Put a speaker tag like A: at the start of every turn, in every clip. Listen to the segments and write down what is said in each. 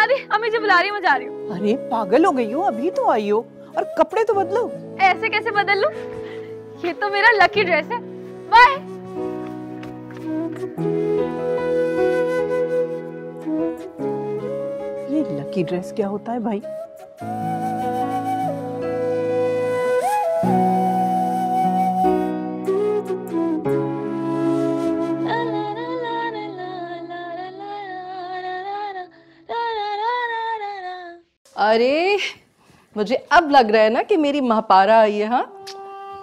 A: रही, अम्मी जी बुला रही, मैं जा रही हूँ।
B: अरे पागल हो गई हो, अभी तो आई हो और कपड़े तो बदलो।
A: ऐसे कैसे बदल लूं? ये तो मेरा लकी ड्रेस है। बाय।
B: ये लकी ड्रेस क्या होता है भाई?
C: अरे मुझे अब लग रहा है ना कि मेरी महापारा आई है। हाँ,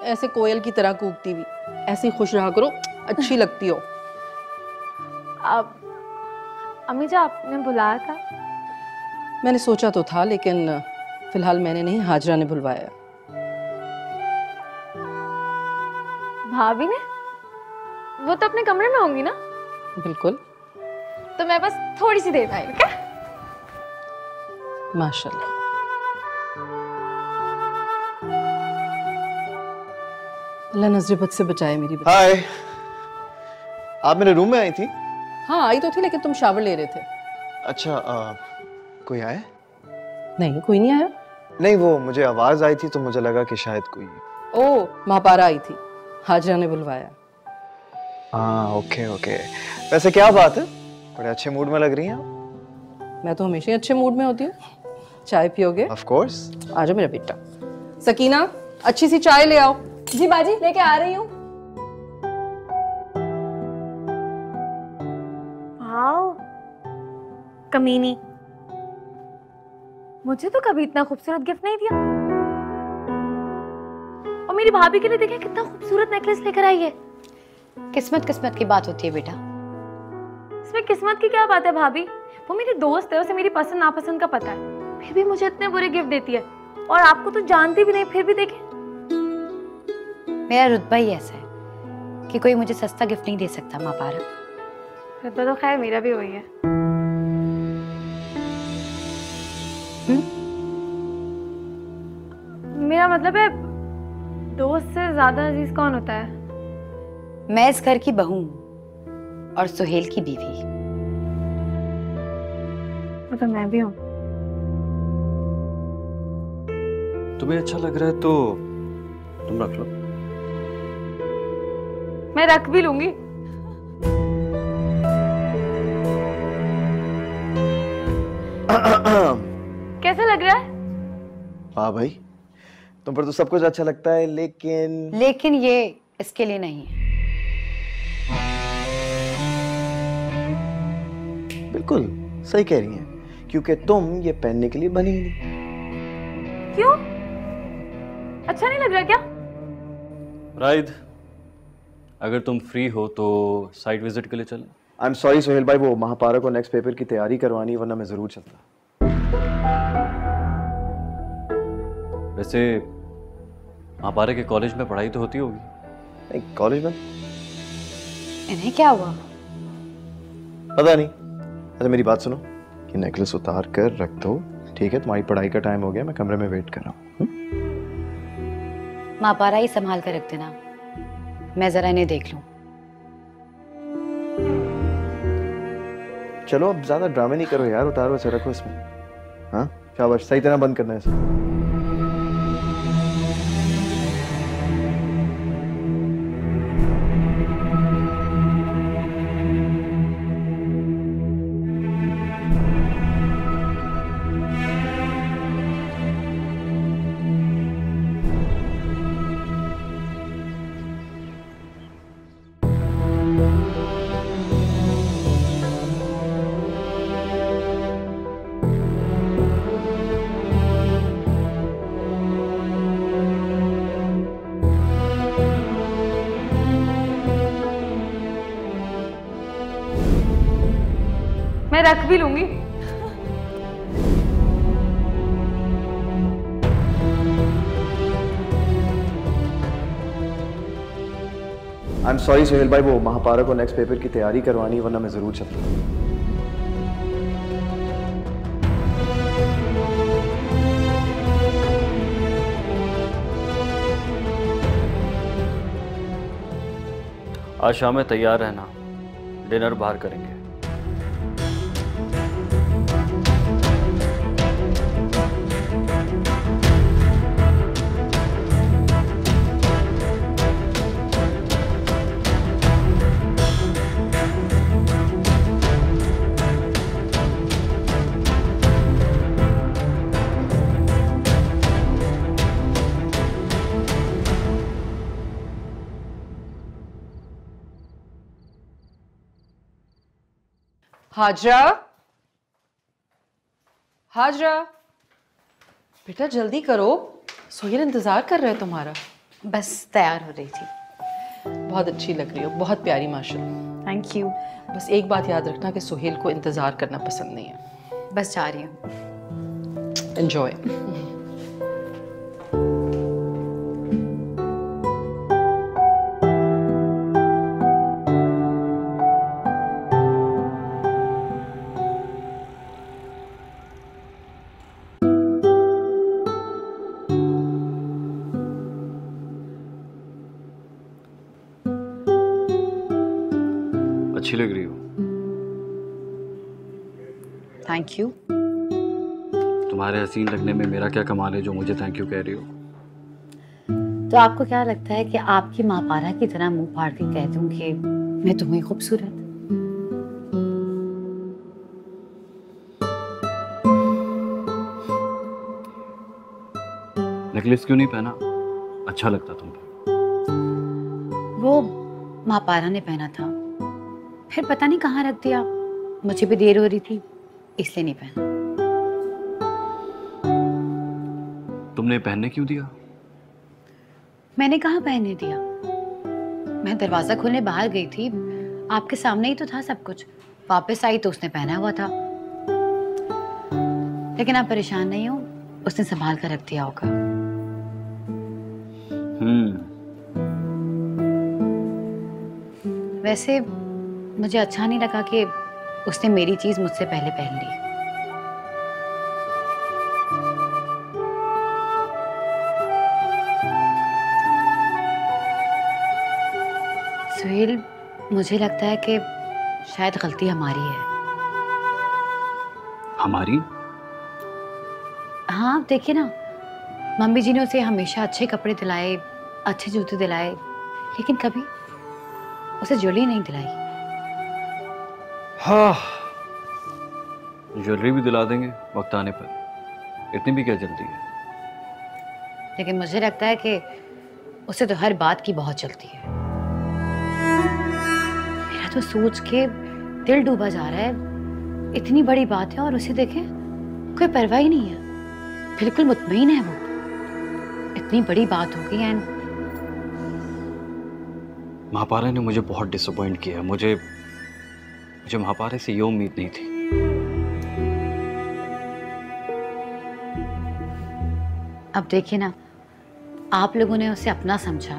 C: ऐसे कोयल की तरह कूकती हुई, ऐसी खुश रहा करो, अच्छी लगती हो।
A: अब अम्मी जी आपने बुलाया था?
C: मैंने सोचा तो था, लेकिन फिलहाल मैंने नहीं, हाजरा ने बुलवाया।
A: भाभी ने? वो तो अपने कमरे में होंगी ना?
C: बिल्कुल।
A: तो मैं बस थोड़ी सी देर में आई, क्या?
C: माशाल्लाह। अल्लाह नजर बद से बचाए मेरी बेटी।
D: हाय, आप मेरे रूम में आई थी?
C: हाँ आई तो थी, लेकिन तुम शावर ले रहे थे।
D: अच्छा, कोई आया?
C: नहीं, कोई नहीं आया।
D: नहीं, वो मुझे आवाज आई थी तो मुझे लगा कि शायद कोई।
C: ओ, महापारा आई थी, हाजरा ने बुलवाया।
D: हाँ, ओके ओके। वैसे क्या बात है, बड़े अच्छे मूड में लग रही हैं आप।
C: मैं तो हमेशा ही अच्छे मूड में होती हूँ। चाय पियोगे?
D: Of course.
C: आ जाओ मेरा बेटा। सकीना, अच्छी सी चाय ले आओ।
A: जी बाजी, लेके आ रही हूँ। वाओ, कमीनी, मुझे तो कभी इतना खूबसूरत गिफ्ट नहीं दिया। और मेरी भाभी के लिए देखिए कितना खूबसूरत नेकलेस लेकर आई है।
E: किस्मत किस्मत की बात होती है बेटा।
A: इसमें किस्मत की क्या बात है भाभी? वो मेरी दोस्त है, उसे मेरी पसंद नापसंद का पता है, फिर भी मुझे इतने बुरे गिफ्ट देती है। और आपको तो जानती भी नहीं, फिर भी देखे।
E: मेरा रुतबा ही ऐसा है कि कोई मुझे सस्ता गिफ्ट नहीं दे सकता महापारा।
A: रुतबा तो खैर मेरा भी वही है। मेरा मतलब है, दोस्त से ज्यादा अजीज कौन होता है?
E: मैं इस घर की बहू हूँ और सुहेल की बीवी।
A: वो तो मैं भी हूँ।
F: तुम्हें अच्छा लग रहा है तो तुम रख लो।
A: मैं रख भी लूंगी। कैसा लग रहा है?
D: हाँ भाई, तुम पर तो सब कुछ अच्छा लगता है, लेकिन
E: ये इसके लिए नहीं है।
D: बिल्कुल सही कह रही हैं, क्योंकि तुम ये पहनने के लिए बनी ही नहीं।
A: क्यों? अच्छा नहीं लग रहा क्या?
F: राइद, अगर तुम फ्री हो तो साइट विजिट के लिए चलें।
D: आई एम सॉरी सोहेल भाई, वो महापारा को नेक्स्ट पेपर की तैयारी करवानी, वरना मैं जरूर चलता।
F: वैसे महापारा के कॉलेज में पढ़ाई तो होती होगी?
D: नहीं, कॉलेज में
E: इन्हें क्या हुआ?
D: पता नहीं। अच्छा मेरी बात सुनो, ये नेकलेस उतार कर रख दो, ठीक है? तुम्हारी पढ़ाई का टाइम हो गया, मैं कमरे में वेट कर रहा हूँ।
E: महापारा ही संभाल कर रख देना, मैं जरा इन्हें देख लूं।
D: चलो अब ज्यादा ड्रामे नहीं करो यार, उतारो ऐसे रखो इसमें। हाँ शाबाश, सही तरह बंद करना है इसे।
A: मैं रख भी लूंगी।
D: आई एम सॉरी सोहेल भाई, वो महापारा को नेक्स्ट पेपर की तैयारी करवानी, वरना मैं जरूर चलता।
F: आज शाम में तैयार रहना, डिनर बाहर करेंगे।
C: हाजरा, हाजरा, बेटा जल्दी करो, सोहेल इंतजार कर रहा है तुम्हारा।
E: बस तैयार हो रही थी।
C: बहुत अच्छी लग रही हो, बहुत प्यारी माशाल्लाह।
E: Thank you.
C: बस एक बात याद रखना कि सोहेल को इंतजार करना पसंद नहीं है।
E: बस जा रही हूँ।
C: एंजॉय।
F: अच्छी लग रही हो।
E: Thank you.
F: तुम्हारे हसीन लगने में मेरा क्या कमाल है जो मुझे थैंक यू कह रही हो।
E: तो आपको क्या लगता है कि आपकी माँ पारा की तरह मुंह फाड़ के कह दूं कि मैं तुम्हें खूबसूरत?
F: नेकलेस क्यों नहीं पहना? अच्छा लगता तुम पर।
E: वो माँ पारा ने पहना था, फिर पता नहीं कहाँ रख दिया। मुझे भी देर हो रही थी इसलिए नहीं पहना।
F: तुमने पहनने क्यों दिया?
E: मैंने कहाँ पहनने दिया? मैं दरवाजा खोलने बाहर गई थी, आपके सामने ही तो था सब कुछ। वापस आई तो उसने पहना हुआ था। लेकिन आप परेशान नहीं हो, उसने संभाल कर रख दिया होगा। वैसे मुझे अच्छा नहीं लगा कि उसने मेरी चीज मुझसे पहले पहन ली। सुहेल, मुझे लगता है कि शायद गलती हमारी है।
F: हमारी?
E: हाँ, देखिए ना, मम्मी जी ने उसे हमेशा अच्छे कपड़े दिलाए, अच्छे जूते दिलाए, लेकिन कभी उसे ज्वेलरी नहीं दिलाई।
F: हाँ, ज्वेलरी भी दिला देंगे वक्त आने पर। इतनी भी क्या जल्दी है?
E: लेकिन मुझे लगता है कि उसे तो हर बात की बहुत जल्दी है। मेरा तो सोच के दिल डूबा जा रहा है। इतनी बड़ी बात है और उसे देखें, कोई परवाह ही नहीं है, बिल्कुल मुतमईन है वो। इतनी बड़ी बात हो गई एंड
F: महापारा ने मुझे बहुत डिसअपॉइंट किया। मुझे महापारा से ये उम्मीद नहीं थी।
E: अब देखिए ना, आप लोगों ने उसे अपना समझा,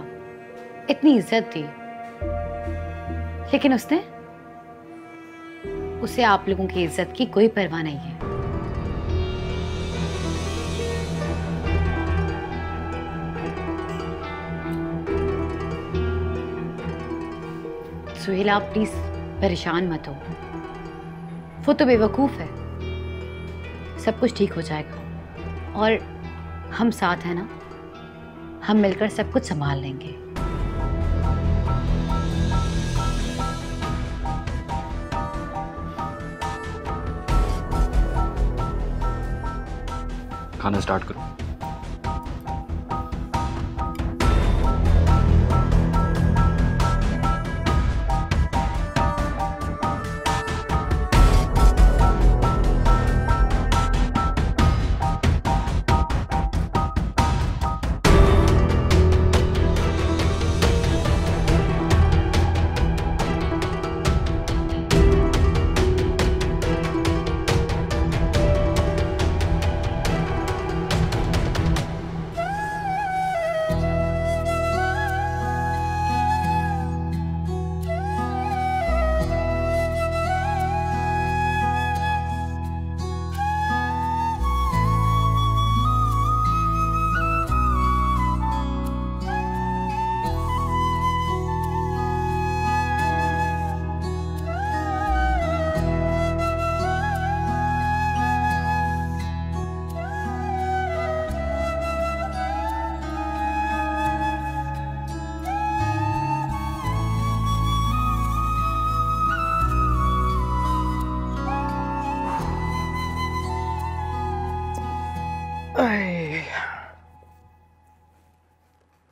E: इतनी इज्जत दी, लेकिन उसे आप लोगों की इज्जत की कोई परवाह नहीं है। सुहेल, आप प्लीज परेशान मत हो। वो तो बेवकूफ है। सब कुछ ठीक हो जाएगा और हम साथ हैं ना, हम मिलकर सब कुछ संभाल लेंगे।
F: खाना स्टार्ट करो।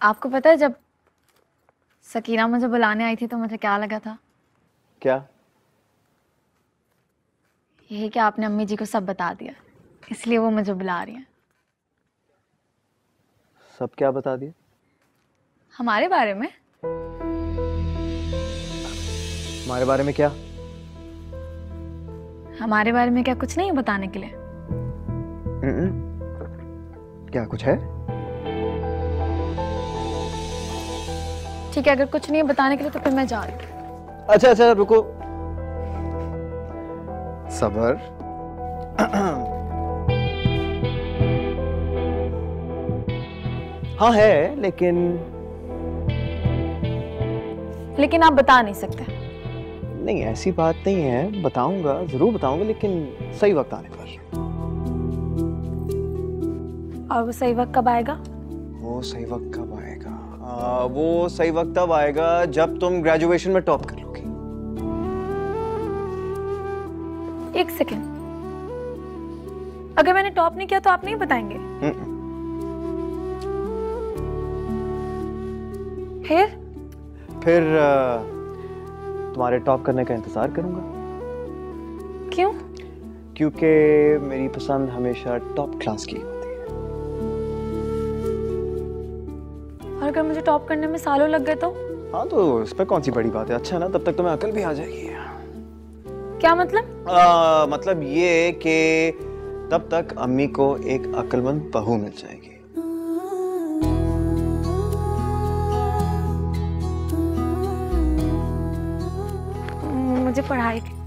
A: आपको पता है जब सकीना मुझे बुलाने आई थी तो मुझे क्या लगा था?
D: क्या?
A: ये है कि आपने अम्मी जी को सब बता दिया, इसलिए वो मुझे बुला रही हैं।
D: सब क्या बता दिए?
A: हमारे बारे में।
D: हमारे बारे में क्या?
A: हमारे बारे में क्या कुछ नहीं है बताने के लिए?
D: क्या कुछ है?
A: ठीक है, अगर कुछ नहीं है बताने के लिए तो फिर मैं जा रही हूँ।
D: अच्छा अच्छा रुको, सबर। हाँ है,
A: लेकिन आप बता नहीं सकते।
D: नहीं ऐसी बात नहीं है, बताऊंगा, जरूर बताऊंगा, लेकिन सही वक्त आने पर।
A: और वो सही वक्त कब आएगा?
D: वो सही वक्त कब आएगा? वो सही वक्त तब आएगा जब तुम ग्रेजुएशन में टॉप कर लोगी।
A: एक सेकेंड, अगर मैंने टॉप नहीं किया तो आप नहीं बताएंगे?
D: फिर तुम्हारे टॉप करने का इंतजार करूंगा।
A: क्यों?
D: क्योंकि मेरी पसंद हमेशा टॉप क्लास की होती है।
A: और अगर मुझे टॉप करने में सालों लग गए तो?
D: हाँ तो इसमें कौन सी बड़ी बात है, अच्छा है ना, तब तक तुम्हें अकल भी आ जाएगी।
A: क्या मतलब?
D: मतलब ये कि तब तक अम्मी को एक अक्लमंद बहू मिल जाएगी।
A: मुझे पढ़ाई थी।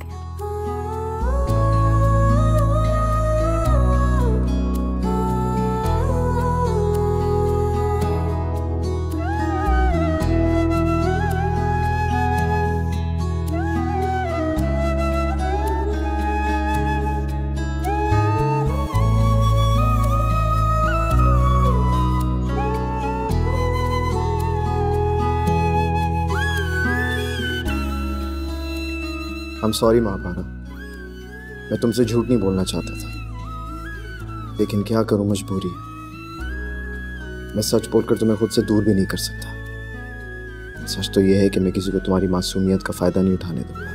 D: I'm sorry महापारा, मैं तुमसे झूठ नहीं बोलना चाहता था, लेकिन क्या करूं, मजबूरी है। मैं सच बोलकर तुम्हें खुद से दूर भी नहीं कर सकता। सच तो यह है कि मैं किसी को तुम्हारी मासूमियत का फायदा नहीं उठाने दूंगा।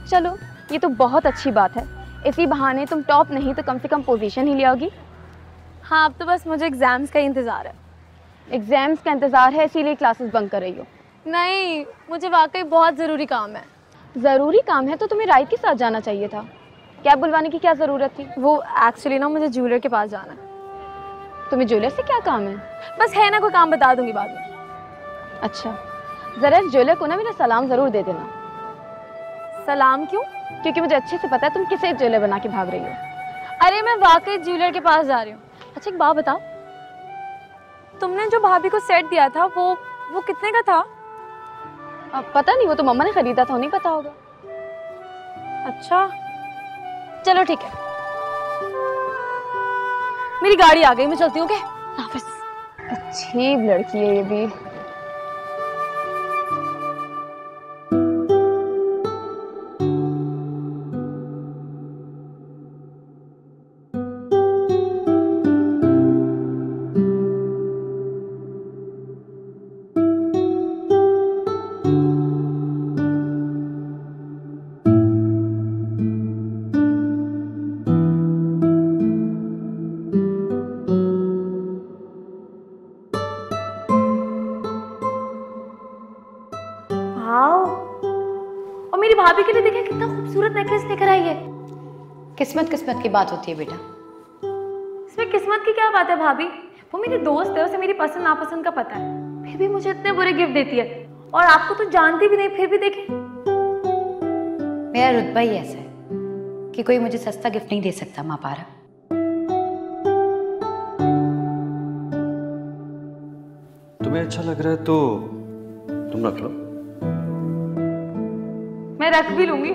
A: चलो ये तो बहुत अच्छी बात है, इसी बहाने तुम टॉप नहीं तो कम से कम पोजीशन ही ले आओगी। हाँ, अब तो बस मुझे एग्जाम्स का इंतज़ार है। एग्जाम्स का इंतज़ार है इसीलिए क्लासेस बंक कर रही हो? नहीं, मुझे वाकई बहुत ज़रूरी काम है। ज़रूरी काम है तो तुम्हें राइट के साथ जाना चाहिए था, कैब बुलवाने की क्या ज़रूरत थी? वो एक्चुअली ना मुझे ज्वेलर के पास जाना है। तुम्हें ज्वेलर से क्या काम है? बस है ना, कोई काम बता दूंगी बाद में। अच्छा, ज़रा इस ज्वेलर को ना मेरा सलाम ज़रूर दे देना। सलाम क्यों? क्योंकि मुझे अच्छे से पता है तुम किसे ज्वेलर बना के भाग रही हो। अरे मैं वाकई ज्वेलर के पास जा रही हूँ। अच्छा एक बात बताओ, तुमने जो भाभी को सेट दिया था वो कितने का था? पता नहीं, वो तो मम्मा ने खरीदा था, नहीं पता होगा। अच्छा चलो ठीक है, मेरी गाड़ी आ गई, मैं चलती हूँ। अच्छी लड़की है ये भी। और मेरी भाभी के लिए देखिए कितना खूबसूरत नेकलेस लेकर आई है।
E: किस्मत किस्मत की बात होती है बेटा।
A: इसमें किस्मत की क्या बात है भाभी, वो मेरी दोस्त है, उसे मेरी पसंद नापसंद का पता है, फिर भी मुझे इतने बुरे गिफ्ट देती है, और आपको तो जानती भी नहीं, फिर भी देखे।
E: मेरा रुतबा ही ऐसा है कि कोई मुझे सस्ता गिफ्ट नहीं दे सकता माँ पारा।
F: तुम्हें अच्छा लग रहा है तो तुम रख लो।
A: मैं रख भी लूंगी।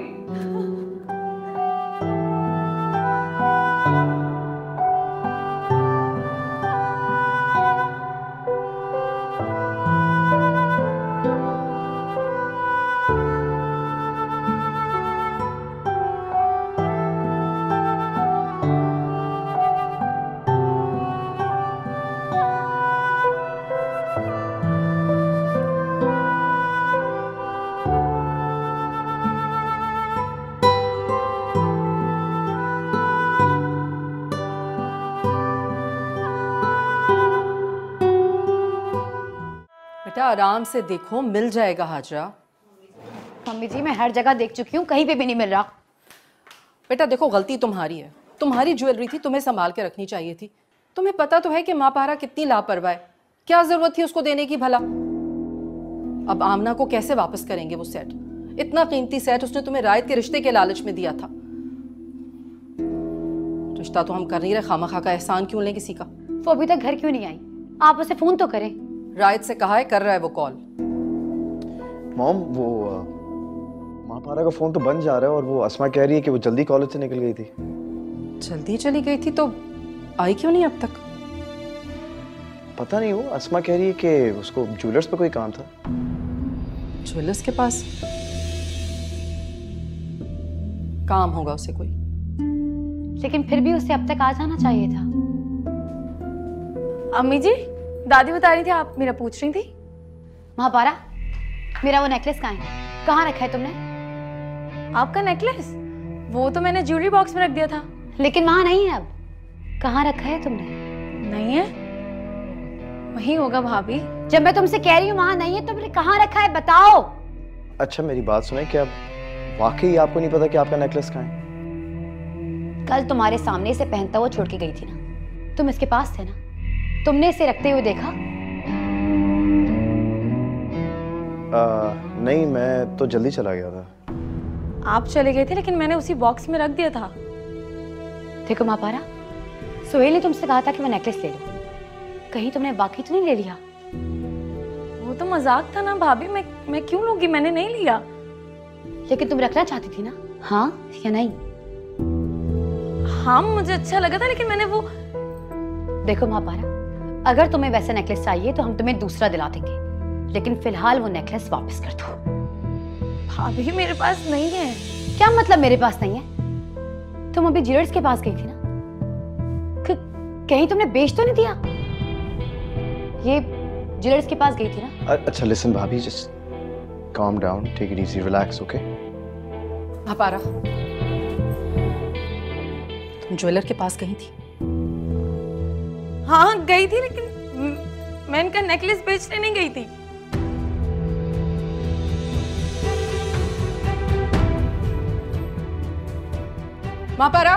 C: बेटा आराम से देखो, मिल जाएगा हाजरा।
E: मम्मी जी मैं हर जगह देख चुकी हूँ, कहीं पे भी नहीं मिल रहा।
C: बेटा देखो गलती तुम्हारी है, तुम्हारी ज्वेलरी थी, तुम्हें संभाल के रखनी चाहिए थी। तुम्हें पता तो है कि माँ पारा कितनी लापरवाह है, क्या जरूरत थी उसको देने की भला। अब आमना को कैसे वापस करेंगे वो सेट? इतना कीमती सेट उसने तुम्हें रायत के रिश्ते के लालच में दिया था। रिश्ता तो हम कर नहीं रहे, खामखा का एहसान क्यों लें किसी का?
E: वो अभी तक घर क्यों नहीं आई? आप उसे फोन तो करें।
C: रायत से कहा है, कर रहा है वो कॉल।
D: मॉम वो महापारा का फोन तो बंद जा रहा है और वो अस्मा कह रही है कि वो जल्दी कॉलेज से निकल गई थी।
C: जल्दी चली गई थी तो आई क्यों नहीं अब तक?
D: पता नहीं, वो अस्मा कह रही है कि उसको ज्वेलर्स पे कोई काम था।
C: ज्वेलर्स के पास काम होगा उसे कोई।
E: लेकिन फिर भी उसे अब तक आ जाना चाहिए था।
A: अम्मी जी, दादी बता रही थी, आप मेरा पूछ रही थी।
E: महापारा, मेरा वो नेकलेस कहाँ है? कहाँ रखा है तुमने?
A: आपका नेकलेस? वो तो मैंने ज्वेलरी बॉक्स में रख दिया था।
E: लेकिन वहां नहीं है अब। कहाँ रखा है तुमने?
A: नहीं है? वहीं होगा भाभी।
E: जब मैं तुमसे कह रही हूँ वहां नहीं है, तुमने कहाँ रखा है बताओ।
D: अच्छा मेरी बात सुने, क्या वाकई आपको नहीं पता कि आपका नेकलेस कहाँ है?
E: कल तुम्हारे सामने से पहनता हुआ छोड़ के गई थी ना, तुम इसके पास थे ना, तुमने इसे रखते हुए देखा?
D: नहीं, मैं तो जल्दी चला गया था।
A: आप चले गए थे, लेकिन मैंने उसी बॉक्स में रख दिया था।
E: देखो महापारा, सोहेल ने तुमसे कहा था कि वो नेकलेस ले लो, कहीं तुमने बाकी तो नहीं ले लिया?
A: वो तो मजाक था ना भाभी, मैं क्यों लूंगी? मैंने नहीं लिया।
E: लेकिन तुम रखना चाहती थी ना, हाँ या नहीं?
A: हाँ मुझे अच्छा लगा था, लेकिन मैंने वो।
E: देखो महापारा, अगर तुम्हें वैसा नेकलेस चाहिए तो हम तुम्हें दूसरा दिला देंगे, लेकिन फिलहाल वो नेकलेस वापस कर दो।
A: भाभी मेरे पास नहीं है।
E: क्या मतलब मेरे पास नहीं है? तुम अभी ज्वेलर्स के पास गई थी ना, कहीं तुमने बेच तो नहीं दिया? ये ज्वेलर्स के पास गई थी ना?
D: अच्छा लिसन भाभी, just calm down, take it easy, relax, okay?
C: Mahapara, तुम ज्वेलर के पास गई थी?
A: हाँ गई थी, लेकिन मैं इनका नेकलेस बेचने नहीं गई थी।
C: महापारा,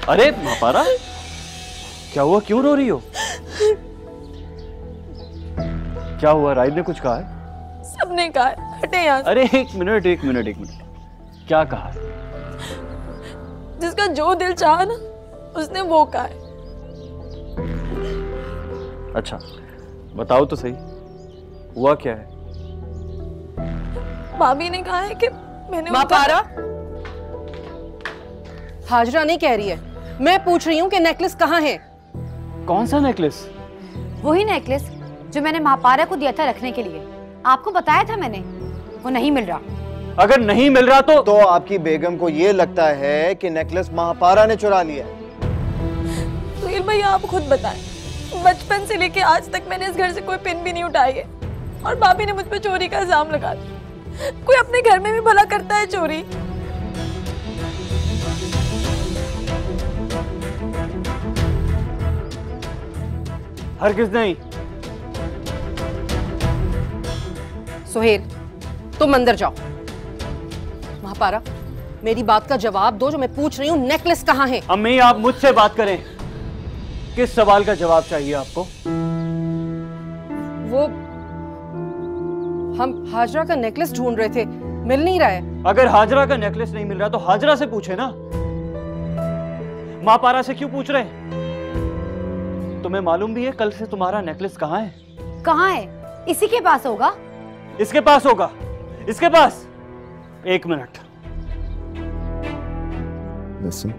F: अरे महापारा, क्या हुआ? क्यों रो रही हो? क्या हुआ? राइड ने कुछ कहा है?
A: सबने कहा है, हटे यहाँ से।
F: अरे एक मिनट, क्या कहा है?
A: जिसका जो दिल चाहा ना, उसने वो कहा है।
F: अच्छा बताओ तो सही, हुआ क्या है?
A: भाभी ने कहा है कि मैंने
C: महापारा, हाजरा नहीं कह रही है, मैं पूछ रही हूँ कि नेकलेस कहाँ है?
F: कौन सा नेकलेस?
E: वही नेकलेस जो मैंने महापारा को दिया था रखने के लिए। आपको बताया था मैंने, वो नहीं मिल रहा।
F: अगर नहीं मिल रहा तो
D: आपकी बेगम को ये लगता है कि नेकलेस महापारा ने चुरा लिया है।
A: सुहेल भैया आप खुद बताएं, बचपन से लेके आज तक मैंने इस घर से कोई पिन भी नहीं उठाई है, और भाभी ने मुझ पे चोरी का इल्जाम लगा दिया। कोई अपने घर में भी भला करता है चोरी?
F: हरगिज़ नहीं।
C: सोहेल, तुम अंदर जाओ। महापारा, मेरी बात का जवाब दो, जो मैं पूछ रही हूँ, नेकलेस कहाँ है?
F: अम्मी आप मुझसे बात करें, किस सवाल का जवाब चाहिए आपको?
C: वो हम हाजरा का नेकलेस ढूंढ रहे थे, मिल नहीं रहा है।
F: अगर हाजरा का नेकलेस नहीं मिल रहा तो हाजरा से पूछे ना, महापारा से क्यों पूछ रहे हैं? तुम्हें मालूम भी है कल से तुम्हारा नेकलेस कहाँ है?
E: कहाँ है? इसी के पास होगा।
F: इसके पास होगा? इसके पास? एक minute.
D: Listen,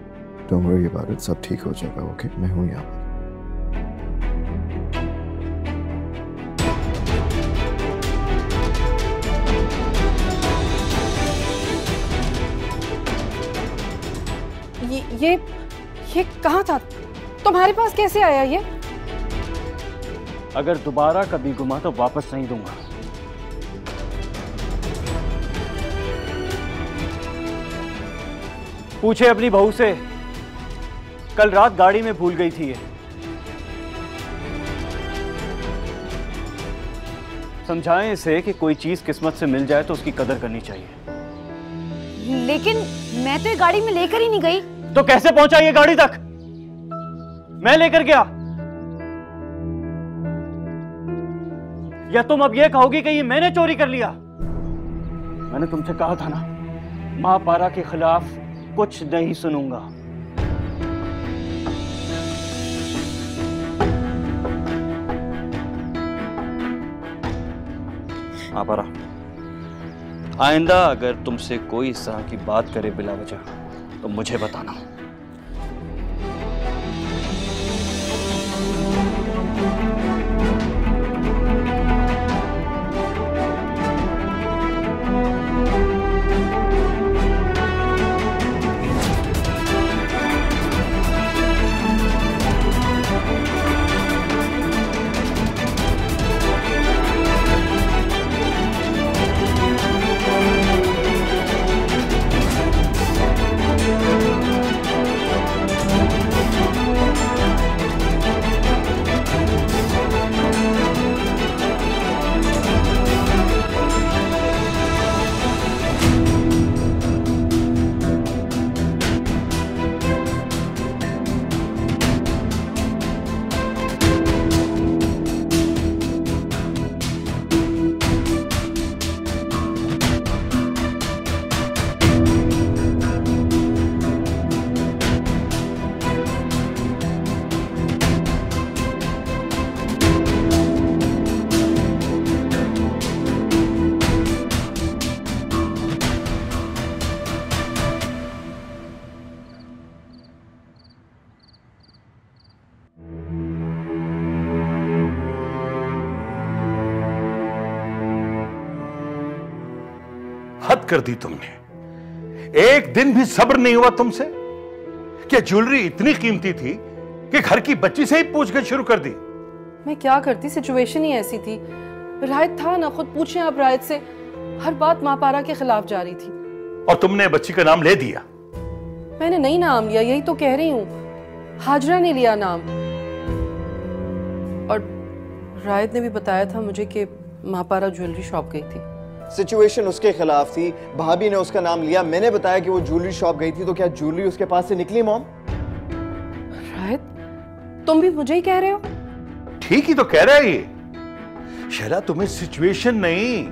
D: don't worry about it, सब ठीक हो जाएगा, ओके? मैं हूँ यहाँ पर।
C: ये कहाँ था? तुम्हारे पास कैसे आया ये?
F: अगर दोबारा कभी गुमा तो वापस नहीं दूंगा। पूछे अपनी बहू से, कल रात गाड़ी में भूल गई थी ये। समझाएं इसे कि कोई चीज किस्मत से मिल जाए तो उसकी कदर करनी चाहिए।
A: लेकिन मैं तो ये गाड़ी में लेकर ही नहीं गई।
F: तो कैसे पहुंचा ये गाड़ी तक? मैं लेकर गया? या तुम अब ये कहोगी कि ये मैंने चोरी कर लिया? मैंने तुमसे कहा था ना, मां पारा के खिलाफ कुछ नहीं सुनूंगा। मां पारा, आइंदा अगर तुमसे कोई इस तरह की बात करे बिला वजह तो मुझे बताना।
G: हद कर दी तुमने। एक दिन भी सब्र नहीं हुआ तुमसे? क्या ज्वेलरी इतनी कीमती थी कि घर की बच्ची से ही पूछकर शुरू कर दी?
C: मैं क्या करती, सिचुएशन ही ऐसी थी। रायत था ना, खुद पूछें आप रायत से। हर बात मां पारा के खिलाफ जा रही थी।
G: और तुमने बच्ची का नाम ले दिया?
C: मैंने नहीं नाम लिया, यही तो कह रही हूँ। हाजरा ने लिया नाम। और रायत ने भी बताया था मुझे कि मां पारा ज्वेलरी शॉप गई थी।
D: सिचुएशन उसके खिलाफ थी, भाभी ने उसका नाम लिया, मैंने बताया कि वो ज्वेलरी शॉप गई थी, तो क्या ज्वेलरी उसके पास से निकली मॉम?
C: रायत, तुम भी मुझे ही कह रहे हो?
G: ठीक ही तो कह रहा है ये। शहला, तुम्हें सिचुएशन नहीं,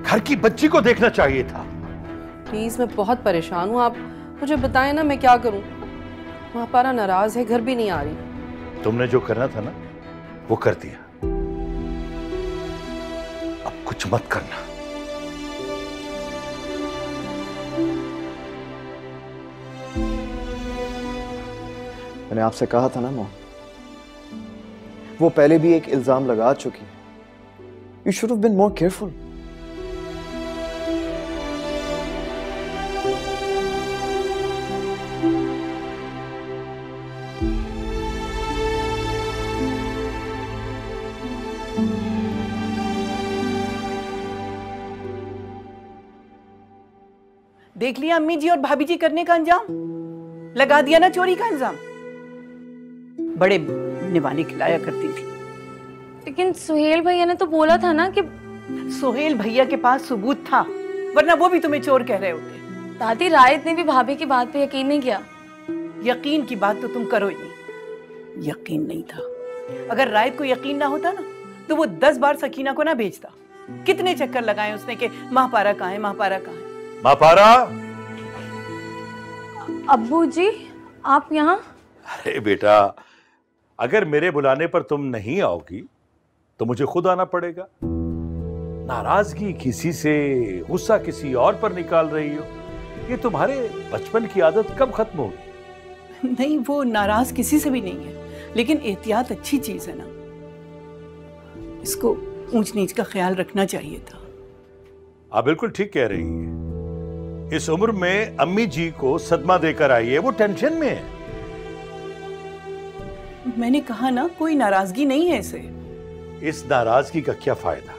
G: घर की बच्ची को देखना चाहिए था।
C: प्लीज, मैं बहुत परेशान हूँ, आप मुझे बताएं ना मैं क्या करूँ। मां पारा नाराज है, घर भी नहीं आ रही।
G: तुमने जो करना था ना वो कर दिया, अब कुछ मत करना।
D: मैंने आपसे कहा था ना मॉम, वो पहले भी एक इल्जाम लगा चुकी है। You should have been more careful.
B: देख लिया अम्मी जी और भाभी जी करने का अंजाम, लगा दिया ना चोरी का इल्जाम। बड़े निवाले खिलाया करती थी।
A: लेकिन सुहेल भैया ने तो बोला था ना कि
B: सुहेल भैया के पास सबूत था, वरना वो भी तुम्हें चोर कह रहे होते।
A: दादी, रायत ने भी भाभी की बात पे यकीन नहीं किया।
B: यकीन की बात तो तुम करो ही नहीं। यकीन नहीं था। अगर रायत को यकीन ना होता ना तो वो 10 बार सकीना को ना भेजता। कितने चक्कर लगाए उसने कि मां पारा कहाँ है, मां पारा कहाँ है।
G: मां पारा!
A: अब्बू जी, आप यहाँ?
G: अरे बेटा, अगर मेरे बुलाने पर तुम नहीं आओगी तो मुझे खुद आना पड़ेगा। नाराजगी किसी से, गुस्सा किसी और पर निकाल रही हो, ये तुम्हारे बचपन की आदत कब खत्म होगी?
B: नहीं, वो नाराज किसी से भी नहीं है, लेकिन एहतियात अच्छी चीज है ना, इसको ऊंच नीच का ख्याल रखना चाहिए था।
G: आप बिल्कुल ठीक कह रही हैं। इस उम्र में अम्मी जी को सदमा देकर आई है, वो टेंशन में है।
B: मैंने कहा ना, कोई नाराजगी नहीं है इसे।
G: इस नाराजगी का क्या फायदा?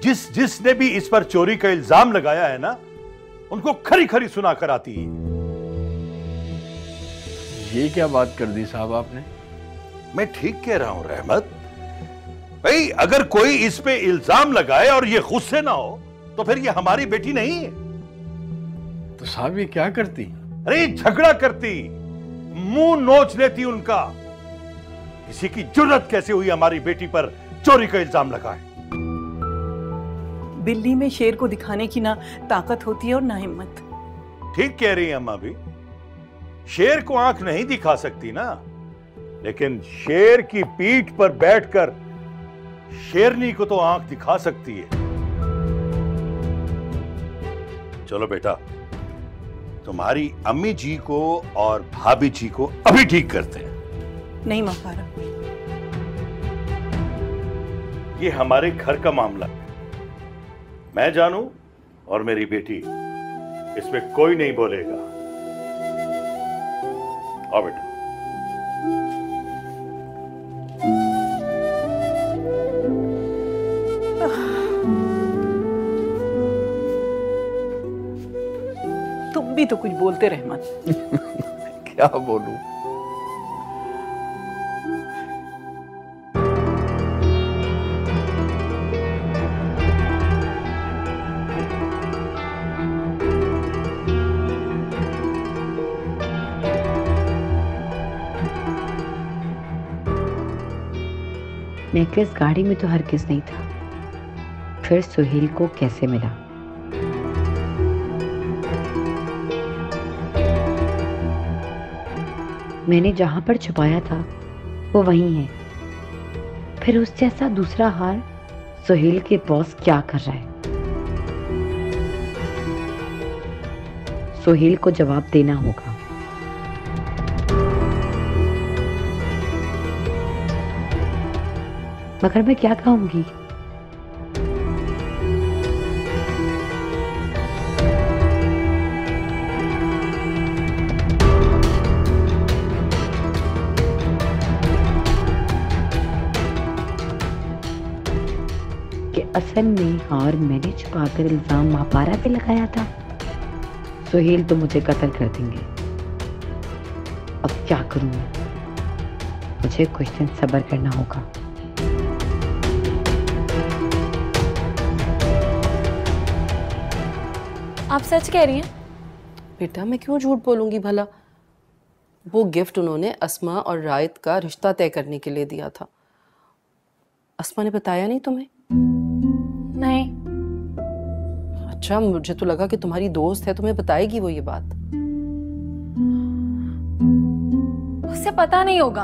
G: जिसने भी इस पर चोरी का इल्जाम लगाया है ना, उनको खरी खरी सुना कर आती है।
F: ये क्या बात कर दी साहब आपने?
G: मैं ठीक कह रहा हूं रहमत भाई। अगर कोई इस पे इल्जाम लगाए और ये गुस्से ना हो तो फिर ये हमारी बेटी नहीं है।
F: तो साहब ये क्या करती?
G: अरे झगड़ा करती, मुंह नोच लेती उनका। किसी की जुर्रत कैसे हुई हमारी बेटी पर चोरी का इल्जाम लगाए?
B: बिल्ली में शेर को दिखाने की ना ताकत होती है और ना हिम्मत।
G: ठीक कह रही है अम्मा भी। शेर को आंख नहीं दिखा सकती ना, लेकिन शेर की पीठ पर बैठकर शेरनी को तो आंख दिखा सकती है। चलो बेटा, तुम्हारी अम्मी जी को और भाभी जी को अभी ठीक करते हैं।
B: नहीं महापारा,
G: ये हमारे घर का मामला है। मैं जानू और मेरी बेटी, इसमें कोई नहीं बोलेगा। आओ बेटा।
B: तुम भी तो कुछ बोलते रहमत।
F: क्या बोलूं?
E: नेकलेस गाड़ी में तो हरगिज़ नहीं था, फिर सुहेल को कैसे मिला? मैंने जहां पर छुपाया था वो वहीं है। फिर उस जैसा दूसरा हार सुहेल के बॉस क्या कर रहा है? सुहेल को जवाब देना होगा। मगर मैं क्या कहूंगी? कि असल में हार मैंने छुपाकर इल्जाम महापारा पे लगाया था। सुहेल तो मुझे कत्ल कर देंगे। अब क्या करूं मैं? मुझे कुछ दिन सब्र करना होगा।
A: आप सच कह रही हैं?
C: बेटा मैं क्यों झूठ बोलूंगी भला? वो गिफ्ट उन्होंने अस्मा और रायत का रिश्ता तय करने के लिए दिया था। अस्मा ने बताया नहीं तुम्हें?
A: नहीं।
C: अच्छा, मुझे तो लगा कि तुम्हारी दोस्त है, तुम्हें बताएगी वो ये बात।
A: उससे पता नहीं होगा।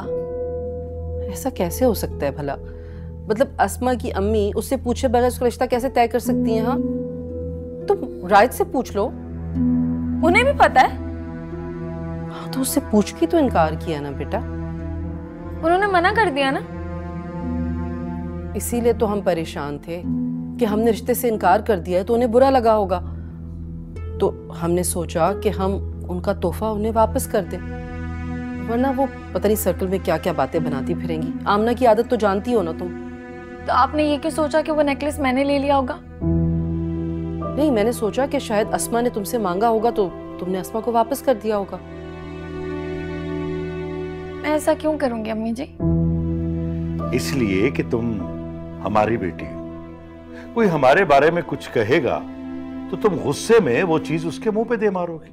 C: ऐसा कैसे हो सकता है भला? मतलब अस्मा की अम्मी उससे पूछे बगैर उसका रिश्ता कैसे तय कर सकती हैं? हाँ, तुम रायत से पूछ लो,
A: उन्हें भी पता है।
C: हाँ, तो उससे पूछ के तो इनकार किया ना बेटा।
A: उन्होंने मना कर दिया ना।
C: इसीलिए तो हम परेशान थे कि हमने रिश्ते से इनकार कर दिया है तो उन्हें बुरा लगा होगा। तो हमने सोचा कि हम उनका तोहफा उन्हें वापस कर दें, वरना वो पता नहीं सर्कल में क्या क्या बातें बनाती फिरेंगी। आमना की आदत तो जानती हो ना तुम।
A: तो आपने ये क्यों सोचा कि वो नेकलेस मैंने ले लिया होगा?
C: नहीं, मैंने सोचा कि शायद अस्मा ने तुमसे मांगा होगा तो तुमने अस्मा को वापस कर दिया होगा।
A: मैं ऐसा क्यों करूंगी अम्मी जी?
G: इसलिए कि तुम हमारी बेटी हो। कोई हमारे बारे में कुछ कहेगा तो तुम गुस्से में वो चीज उसके मुंह पे दे मारोगी।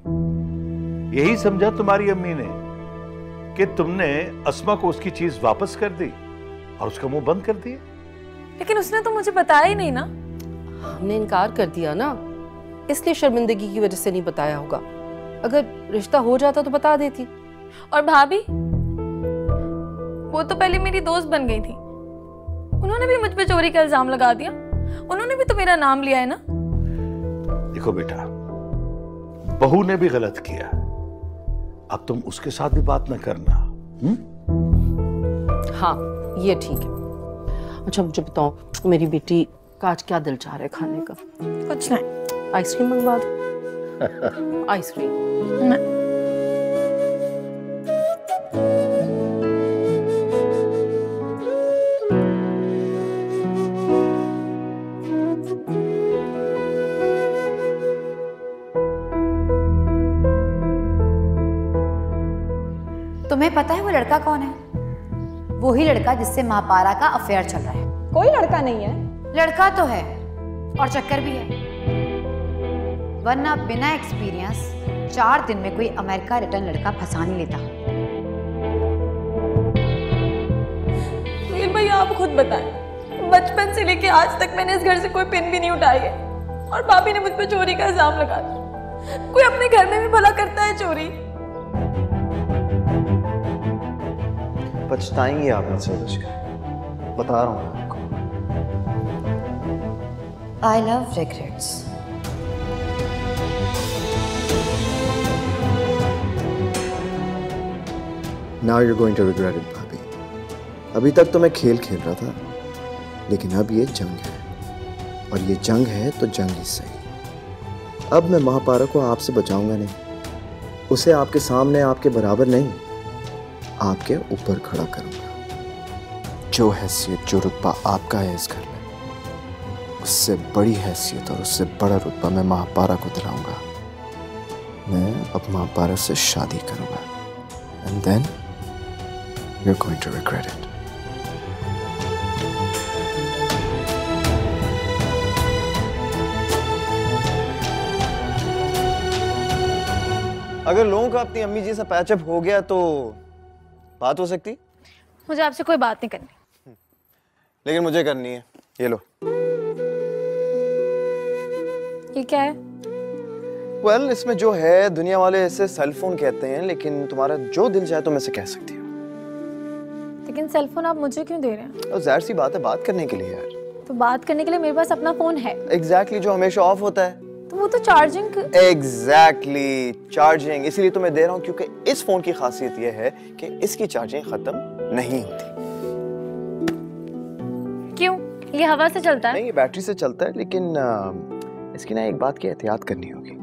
G: यही समझा तुम्हारी अम्मी ने कि तुमने अस्मा को उसकी चीज वापस कर दी और उसका मुंह बंद कर दिया।
A: लेकिन उसने तो मुझे बताया ही नहीं ना।
C: हमने इनकार कर दिया ना, इसलिए शर्मिंदगी की वजह से नहीं बताया होगा। अगर रिश्ता हो जाता तो बता देती।
A: और भाभी, वो तो पहले मेरी दोस्त बन गई थी। उन्होंने भी मुझ पे चोरी का इल्जाम लगा दिया। उन्होंने भी तो मेरा नाम लिया है ना।
G: देखो बेटा, बहू ने भी गलत किया, अब तुम उसके साथ भी बात न करना।
C: हाँ, ये ठीक है। अच्छा मुझे बताओ, मेरी बेटी का आज क्या दिल चाह रहा है खाने का?
A: कुछ नहीं।
C: आइसक्रीम मंगवा दो। आइसक्रीम।
E: तुम्हें पता है वो लड़का कौन है? वही लड़का जिससे महापारा का अफेयर चल रहा है।
H: कोई लड़का नहीं है।
E: लड़का तो है और चक्कर भी है, वरना बिना एक्सपीरियंस 4 दिन में कोई अमेरिका रिटर्न लड़का फंसा नहीं लेता।
H: सुहेल भैया आप खुद बताएं, बचपन से लेके आज तक मैंने इस घर से कोई पिन भी नहीं उठाई है और भाभी ने मुझ पर चोरी का इल्जाम लगा दिया। कोई अपने घर में भी भला करता है चोरी?
D: पछताएंगे आप मुझसे बच्चे, बता रहा हूँ आपको।
E: I love regrets.
D: Now you're going to regret it, भाभी। अभी तक तो मैं खेल खेल रहा था, लेकिन अब ये जंग है, और ये जंग है तो जंग ही सही। अब मैं महापारा को आपसे बचाऊंगा नहीं, उसे आपके सामने आपके बराबर नहीं, आपके ऊपर खड़ा करूंगा। जो हैसियत, जो रुतबा आपका है इस घर में, उससे बड़ी हैसियत और उससे बड़ा रुतबा मैं महापारा को दिलाऊंगा। मैं अब महापारा से शादी करूंगा, and then you're going to regret it.
I: अगर लोगों का अपनी अम्मी जी से पैचअप हो गया तो बात हो सकती।
A: मुझे आपसे कोई बात नहीं करनी,
I: लेकिन मुझे करनी है। ये लो।
A: ये क्या है?
I: वेल, इसमें जो है दुनिया वाले इसे सेल फोन कहते हैं, लेकिन तुम्हारा जो दिल चाहे तुम इसे कह सकती हो।
A: लेकिन सेल फोन आप मुझे क्यों दे रहे हैं?
I: और जाहिर सी बात है, बात करने के लिए यार।
A: तो बात करने के लिए मेरे पास अपना फोन है।
I: एग्जैक्टली, जो हमेशा ऑफ होता है।
A: तो वो तो चार्जिंग।
I: Exactly, charging. इसीलिए तुम्हें दे रहा हूँ क्योंकि इस फोन की खासियत यह है कि इसकी चार्जिंग खत्म नहीं होती।
A: क्यों? ये हवा से चलता है?
I: नहीं, ये बैटरी से चलता है, लेकिन इसकी ना एक बात की एहतियात करनी होगी।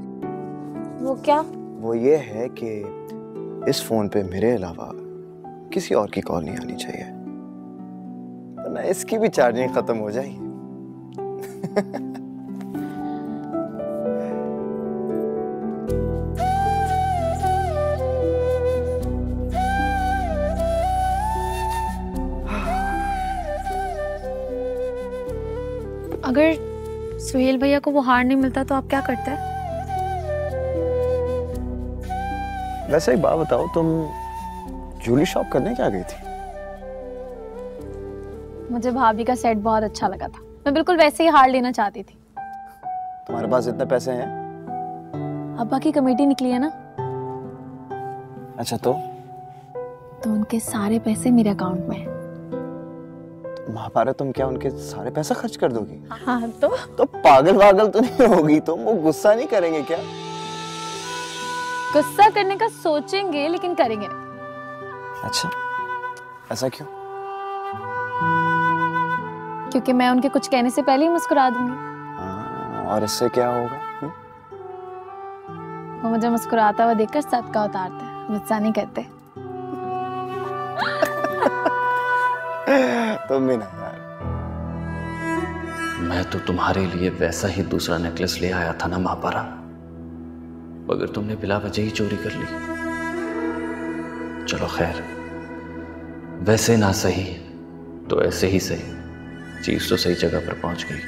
A: वो क्या?
I: वो ये है कि इस फोन पे मेरे अलावा किसी और की कॉल नहीं आनी चाहिए, वरना इसकी भी चार्जिंग खत्म हो जाएगी।
A: अगर सुहेल भैया को वो हार नहीं मिलता तो आप क्या करते हैं?
I: वैसे एक बात बताओ, तुम ज्वेलरी शॉप करने क्या गई थी?
A: मुझे भाभी का सेट बहुत अच्छा लगा था, मैं बिल्कुल वैसे ही हार लेना चाहती थी।
I: तुम्हारे पास इतने पैसे हैं?
A: अब्बा की कमेटी निकली है ना।
I: अच्छा, तो
A: उनके सारे पैसे मेरे अकाउंट में हैं।
I: महापारा, तुम क्या उनके सारे पैसे खर्च कर दोगी?
A: हाँ, तो
I: पागल तो नहीं होगी तुम? वो गुस्सा नहीं करेंगे क्या?
A: गुस्सा करने का सोचेंगे लेकिन करेंगे नहीं।
I: अच्छा, ऐसा क्यों?
A: क्योंकि मैं उनके कुछ कहने से पहले ही मुस्कुरा दूंगी।
I: और इससे क्या होगा?
A: वो मुझे मुस्कुराता हुआ देखकर सदका उतारते हैं, गुस्सा नहीं करते।
I: तुम भी ना यार।
J: मैं तो तुम्हारे लिए वैसा ही दूसरा नेकलेस ले आया था ना महापारा, मगर तुमने बिला वजह ही चोरी कर ली। चलो खैर, वैसे ना सही तो ऐसे ही सही, चीज तो सही जगह पर पहुंच गई।